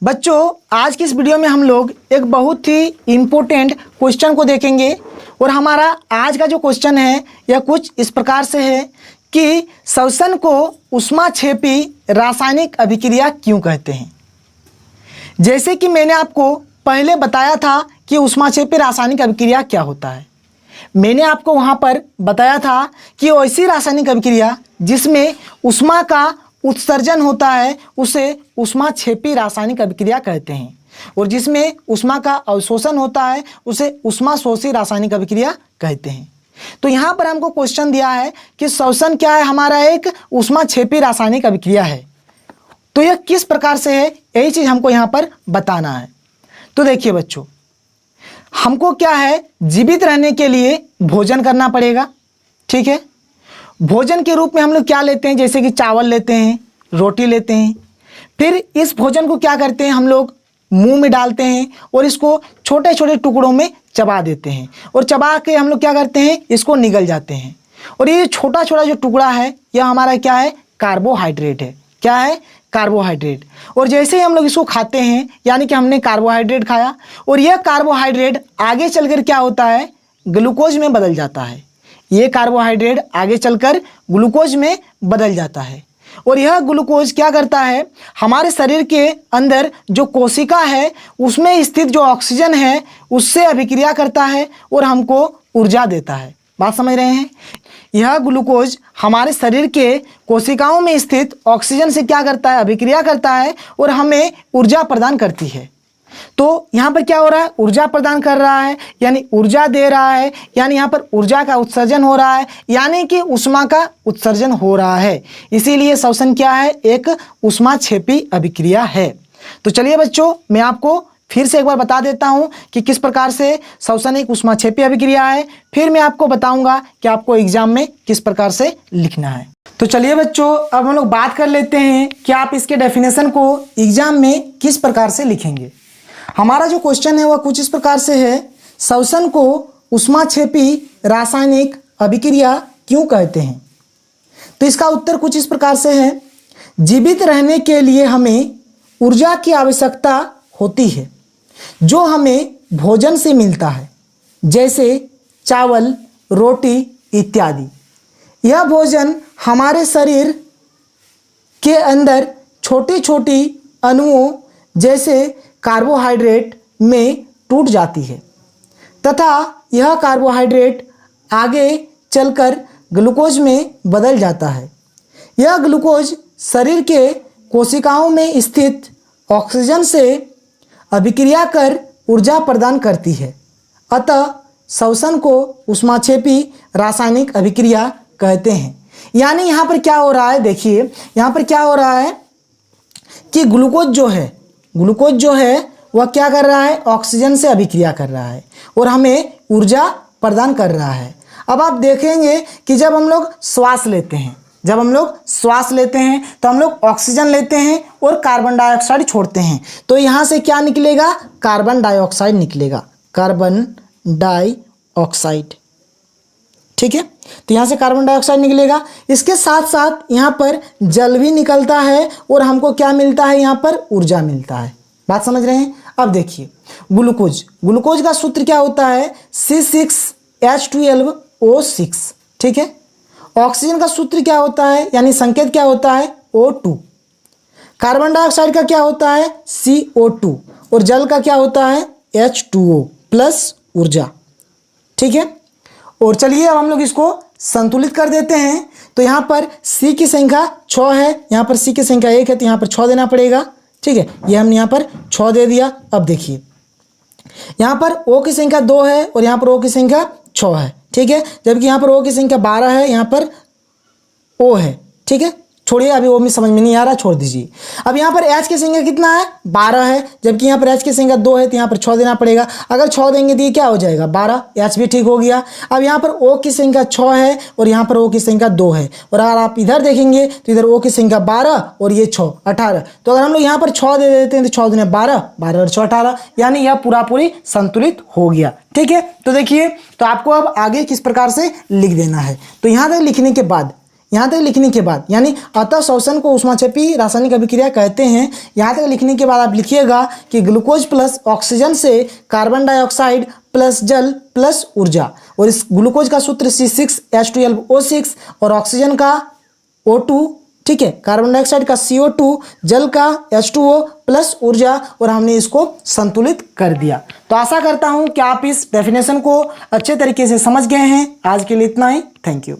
बच्चों, आज की इस वीडियो में हम लोग एक बहुत ही इम्पोर्टेंट क्वेश्चन को देखेंगे और हमारा आज का जो क्वेश्चन है यह कुछ इस प्रकार से है कि श्वसन को ऊष्माक्षेपी रासायनिक अभिक्रिया क्यों कहते हैं। जैसे कि मैंने आपको पहले बताया था कि ऊष्माक्षेपी रासायनिक अभिक्रिया क्या होता है। मैंने आपको वहाँ पर बताया था कि ऐसी रासायनिक अभिक्रिया जिसमें ऊष्मा का उत्सर्जन होता है उसे ऊष्माक्षेपी रासायनिक अभिक्रिया कहते हैं, और जिसमें ऊष्मा का अवशोषण होता है उसे ऊष्माशोषी रासायनिक अभिक्रिया कहते हैं। तो यहाँ पर हमको क्वेश्चन दिया है कि श्वसन क्या है, हमारा एक ऊष्माक्षेपी रासायनिक अभिक्रिया है। तो यह किस प्रकार से है, यही चीज़ हमको यहाँ पर बताना है। तो देखिए बच्चों, हमको क्या है, जीवित रहने के लिए भोजन करना पड़ेगा। ठीक है, भोजन के रूप में हम लोग क्या लेते हैं, जैसे कि चावल लेते हैं, रोटी लेते हैं। फिर इस भोजन को क्या करते हैं, हम लोग मुंह में डालते हैं और इसको छोटे छोटे टुकड़ों में चबा देते हैं, और चबा के हम लोग क्या करते हैं, इसको निगल जाते हैं। और ये छोटा छोटा जो टुकड़ा है यह हमारा क्या है, कार्बोहाइड्रेट है। क्या है, कार्बोहाइड्रेट। और जैसे ही हम लोग इसको खाते हैं, यानी कि हमने कार्बोहाइड्रेट खाया, और यह कार्बोहाइड्रेट आगे चलकर क्या होता है, ग्लूकोज में बदल जाता है। ये कार्बोहाइड्रेट आगे चलकर ग्लूकोज में बदल जाता है, और यह ग्लूकोज क्या करता है, हमारे शरीर के अंदर जो कोशिका है उसमें स्थित जो ऑक्सीजन है उससे अभिक्रिया करता है और हमको ऊर्जा देता है। बात समझ रहे हैं। यह ग्लूकोज हमारे शरीर के कोशिकाओं में स्थित ऑक्सीजन से क्या करता है, अभिक्रिया करता है और हमें ऊर्जा प्रदान करती है। तो यहाँ पर क्या हो रहा है, ऊर्जा प्रदान कर रहा है, यानी ऊर्जा दे रहा है, यानी यहाँ पर ऊर्जा का उत्सर्जन हो रहा है, यानी कि ऊष्मा का उत्सर्जन हो रहा है। इसीलिए श्वसन क्या है, एक ऊष्माक्षेपी अभिक्रिया है। तो चलिए बच्चों, मैं आपको फिर से एक बार बता देता हूँ कि किस प्रकार से श्वसन एक ऊष्माक्षेपी अभिक्रिया है। फिर मैं आपको बताऊँगा कि आपको एग्जाम में किस प्रकार से लिखना है। तो चलिए बच्चों, अब हम लोग बात कर लेते हैं कि आप इसके डेफिनेशन को एग्जाम में किस प्रकार से लिखेंगे। हमारा जो क्वेश्चन है वह कुछ इस प्रकार से है, श्वसन को ऊष्माक्षेपी रासायनिक अभिक्रिया क्यों कहते हैं। तो इसका उत्तर कुछ इस प्रकार से है, जीवित रहने के लिए हमें ऊर्जा की आवश्यकता होती है जो हमें भोजन से मिलता है, जैसे चावल, रोटी इत्यादि। यह भोजन हमारे शरीर के अंदर छोटी छोटी अणुओं जैसे कार्बोहाइड्रेट में टूट जाती है तथा यह कार्बोहाइड्रेट आगे चलकर ग्लूकोज में बदल जाता है। यह ग्लूकोज शरीर के कोशिकाओं में स्थित ऑक्सीजन से अभिक्रिया कर ऊर्जा प्रदान करती है। अतः श्वसन को ऊष्माक्षेपी रासायनिक अभिक्रिया कहते हैं। यानी यहाँ पर क्या हो रहा है, देखिए यहाँ पर क्या हो रहा है कि ग्लूकोज जो है वह क्या कर रहा है, ऑक्सीजन से अभिक्रिया कर रहा है और हमें ऊर्जा प्रदान कर रहा है। अब आप देखेंगे कि जब हम लोग श्वास लेते हैं तो हम लोग ऑक्सीजन लेते हैं और कार्बन डाइऑक्साइड छोड़ते हैं। तो यहाँ से क्या निकलेगा, कार्बन डाइऑक्साइड निकलेगा, कार्बन डाइऑक्साइड। ठीक है, तो यहाँ से कार्बन डाइऑक्साइड निकलेगा। इसके साथ साथ यहाँ पर जल भी निकलता है और हमको क्या मिलता है, यहाँ पर ऊर्जा मिलता है। बात समझ रहे हैं। अब देखिए ग्लूकोज का सूत्र क्या होता है, C6H12O6। ठीक है, ऑक्सीजन का सूत्र क्या होता है, यानी संकेत क्या होता है, O2। कार्बन डाइऑक्साइड का क्या होता है, CO2, और जल का क्या होता है, H2O प्लस ऊर्जा। ठीक है, और चलिए अब हम लोग इसको संतुलित कर देते हैं। तो यहाँ पर C की संख्या 6 है, यहाँ पर C की संख्या 1 है, तो यहाँ पर 6 देना पड़ेगा। ठीक है, ये हमने यहाँ पर 6 दे दिया। अब देखिए यहाँ पर O की संख्या 2 है और यहाँ पर O की संख्या 6 है। ठीक है, जबकि यहाँ पर O की संख्या 12 है, यहाँ पर O है। ठीक है, छोड़िए, अभी वो में समझ में नहीं आ रहा, छोड़ दीजिए। अब यहाँ पर H की संख्या कितना है, 12 है, जबकि यहाँ पर H की संख्या 2 है, तो यहाँ पर 6 देना पड़ेगा। अगर 6 देंगे तो ये क्या हो जाएगा, 12, H भी ठीक हो गया। अब यहाँ पर O की संख्या 6 है और यहाँ पर O की संख्या 2 है, और अगर आप इधर देखेंगे तो इधर O की संख्या 12 और ये 6, 18। तो अगर हम लोग यहाँ पर 6 दे देते हैं तो 6 दूने 12, 12 और 6 18, यानी यह पूरी संतुलित हो गया। ठीक है, तो देखिए, तो आपको अब आगे किस प्रकार से लिख देना है। तो यहाँ तक लिखने के बाद यहाँ तक लिखने के बाद यानी अतः श्वसन को ऊष्माक्षेपी रासायनिक अभिक्रिया कहते हैं। यहाँ तक लिखने के बाद आप लिखिएगा कि ग्लूकोज प्लस ऑक्सीजन से कार्बन डाइऑक्साइड प्लस जल प्लस ऊर्जा, और इस ग्लूकोज का सूत्र C6H12O6 और ऑक्सीजन का O2, ठीक है, कार्बन डाइऑक्साइड का CO2, जल का H2O प्लस ऊर्जा, और हमने इसको संतुलित कर दिया। तो आशा करता हूं कि आप इस डेफिनेशन को अच्छे तरीके से समझ गए हैं। आज के लिए इतना ही, थैंक यू।